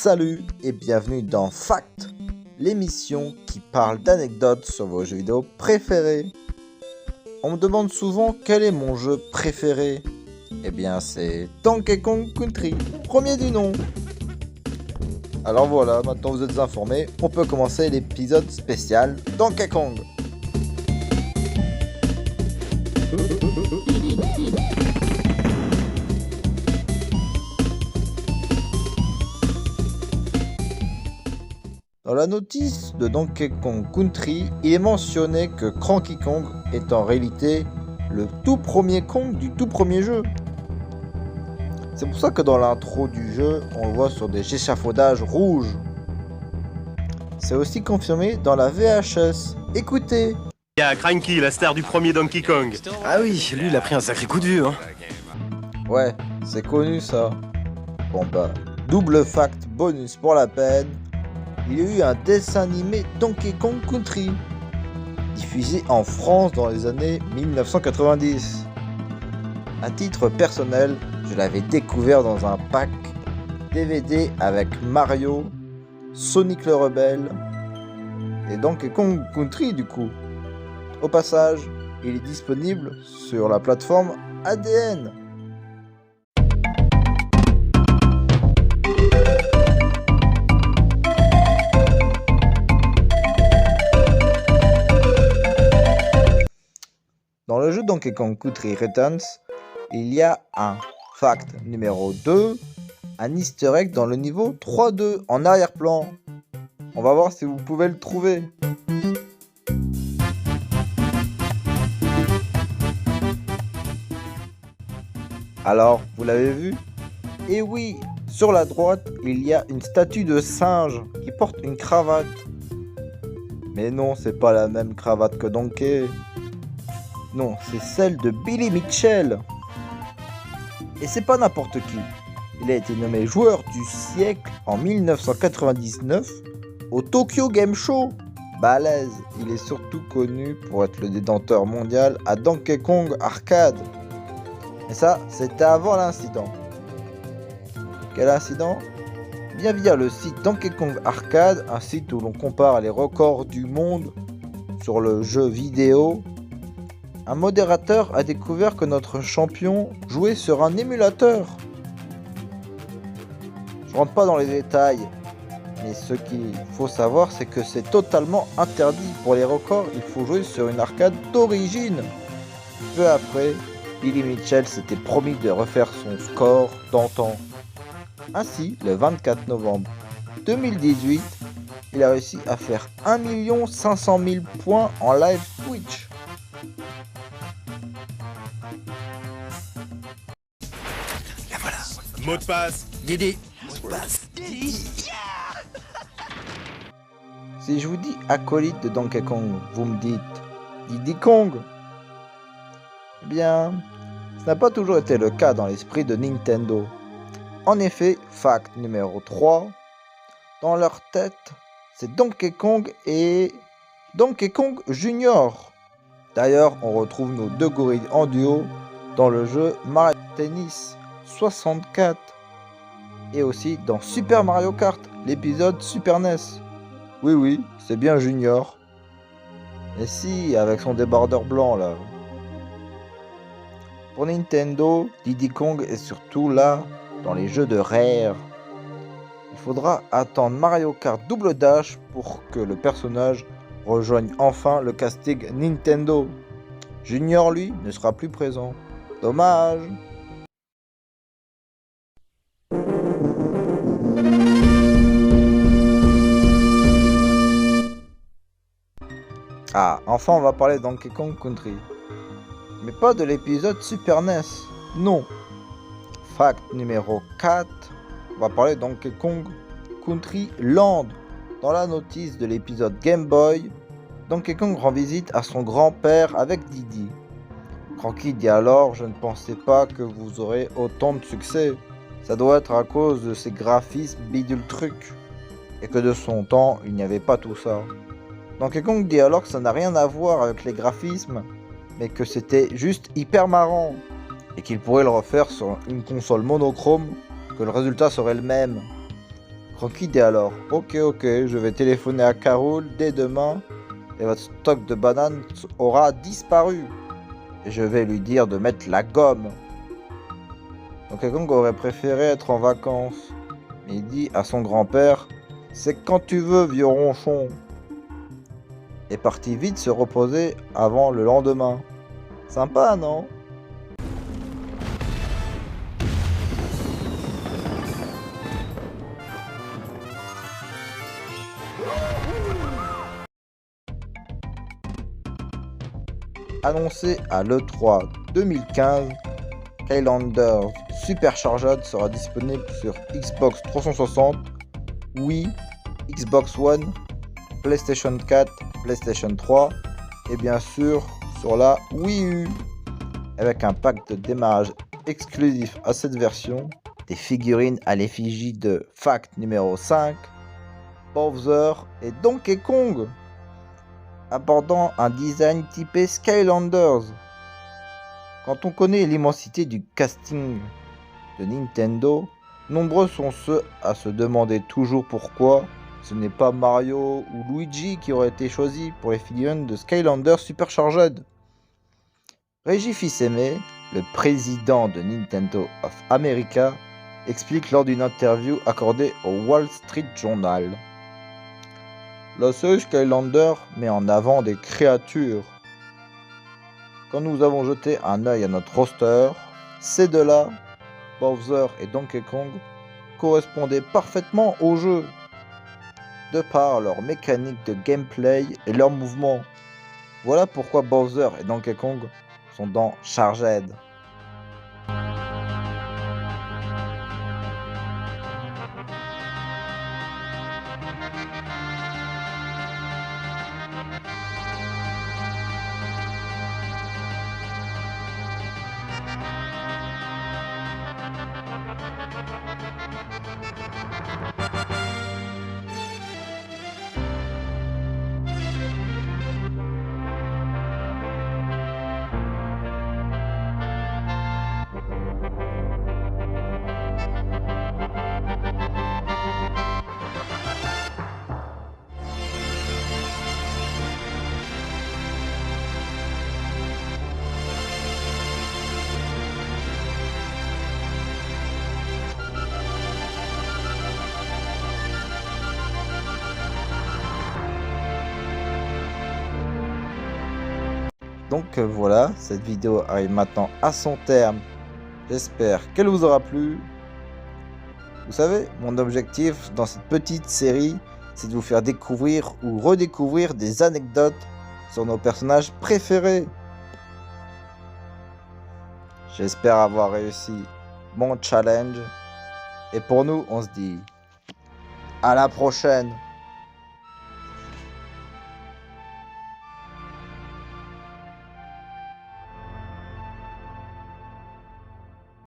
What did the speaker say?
Salut et bienvenue dans Fact, l'émission qui parle d'anecdotes sur vos jeux vidéo préférés. On me demande souvent quel est mon jeu préféré. Eh bien c'est Donkey Kong Country, premier du nom. Alors voilà, maintenant vous êtes informés, on peut commencer l'épisode spécial Donkey Kong. Dans la notice de Donkey Kong Country, il est mentionné que Cranky Kong est en réalité le tout premier Kong du tout premier jeu. C'est pour ça que dans l'intro du jeu, on le voit sur des échafaudages rouges. C'est aussi confirmé dans la VHS. Écoutez. Il y a Cranky, la star du premier Donkey Kong. Ah oui, lui il a pris un sacré coup de vieux, hein. Ouais, c'est connu ça. Bon bah, double fact bonus pour la peine. Il y a eu un dessin animé Donkey Kong Country, diffusé en France dans les années 1990. À titre personnel, je l'avais découvert dans un pack DVD avec Mario, Sonic le Rebelle et Donkey Kong Country du coup. Au passage, il est disponible sur la plateforme ADN. Dans le jeu Donkey Kong Country Returns, il y a un fact numéro 2, un easter egg dans le niveau 3-2 en arrière-plan. On va voir si vous pouvez le trouver. Alors, vous l'avez vu? Et oui, sur la droite, il y a une statue de singe qui porte une cravate. Mais non, c'est pas la même cravate que Donkey. Non, c'est celle de Billy Mitchell. Et c'est pas n'importe qui. Il a été nommé joueur du siècle en 1999 au Tokyo Game Show. Balèze, il est surtout connu pour être le détenteur mondial à Donkey Kong Arcade. Et ça, c'était avant l'incident. Quel incident? Bien via le site Donkey Kong Arcade, un site où l'on compare les records du monde sur le jeu vidéo. Un modérateur a découvert que notre champion jouait sur un émulateur. Je rentre pas dans les détails, mais ce qu'il faut savoir, c'est que c'est totalement interdit. Pour les records, il faut jouer sur une arcade d'origine. Peu après, Billy Mitchell s'était promis de refaire son score d'antan. Ainsi, le 24 novembre 2018, il a réussi à faire 1 500 000 points en live Twitch. Mot de passe. Didi. Si je vous dis acolyte de Donkey Kong, vous me dites Diddy Kong. Eh bien, ce n'a pas toujours été le cas dans l'esprit de Nintendo. En effet, fact numéro 3, dans leur tête, c'est Donkey Kong et Donkey Kong Junior. D'ailleurs, on retrouve nos deux gorilles en duo dans le jeu Mario Tennis 64 et aussi dans Super Mario Kart, l'épisode Super NES. Oui, c'est bien Junior. Et si, avec son débardeur blanc là. Pour Nintendo, Diddy Kong est surtout là dans les jeux de Rare. Il faudra attendre Mario Kart Double Dash pour que le personnage rejoigne enfin le casting Nintendo. Junior, lui, ne sera plus présent. Dommage. Ah, enfin on va parler de Donkey Kong Country. Mais pas de l'épisode Super NES, non. Fact numéro 4, on va parler de Donkey Kong Country Land. Dans la notice de l'épisode Game Boy, Donkey Kong rend visite à son grand-père avec Diddy. Cranky dit alors, je ne pensais pas que vous aurez autant de succès. Ça doit être à cause de ses graphismes bidule truc. Et que de son temps, il n'y avait pas tout ça. Donkey Kong dit alors que ça n'a rien à voir avec les graphismes, mais que c'était juste hyper marrant. Et qu'il pourrait le refaire sur une console monochrome, que le résultat serait le même. Rocky dit alors, ok, je vais téléphoner à Carol dès demain et votre stock de bananes aura disparu. Et je vais lui dire de mettre la gomme. Donkey Kong aurait préféré être en vacances. Mais il dit à son grand-père, c'est quand tu veux, vieux ronchon. Et parti vite se reposer avant le lendemain. Sympa, non? Annoncé à l'E3 2015, Skylanders Supercharged sera disponible sur Xbox 360, Wii, Xbox One, PlayStation 4, PlayStation 3 et bien sûr sur la Wii U. Avec un pack de démarrage exclusif à cette version, des figurines à l'effigie de Fact numéro 5, Bowser et Donkey Kong, abordant un design typé Skylanders. Quand on connaît l'immensité du casting de Nintendo, nombreux sont ceux à se demander toujours pourquoi ce n'est pas Mario ou Luigi qui auraient été choisis pour les figurines de Skylanders Supercharged. Reggie Fils-Aimé, le président de Nintendo of America, explique lors d'une interview accordée au Wall Street Journal. La série Skylander met en avant des créatures. Quand nous avons jeté un œil à notre roster, ces deux-là, Bowser et Donkey Kong, correspondaient parfaitement au jeu, de par leur mécanique de gameplay et leurs mouvements. Voilà pourquoi Bowser et Donkey Kong sont dans Charged. Donc voilà, cette vidéo arrive maintenant à son terme. J'espère qu'elle vous aura plu. Vous savez, mon objectif dans cette petite série, c'est de vous faire découvrir ou redécouvrir des anecdotes sur nos personnages préférés. J'espère avoir réussi mon challenge. Et pour nous, on se dit à la prochaine.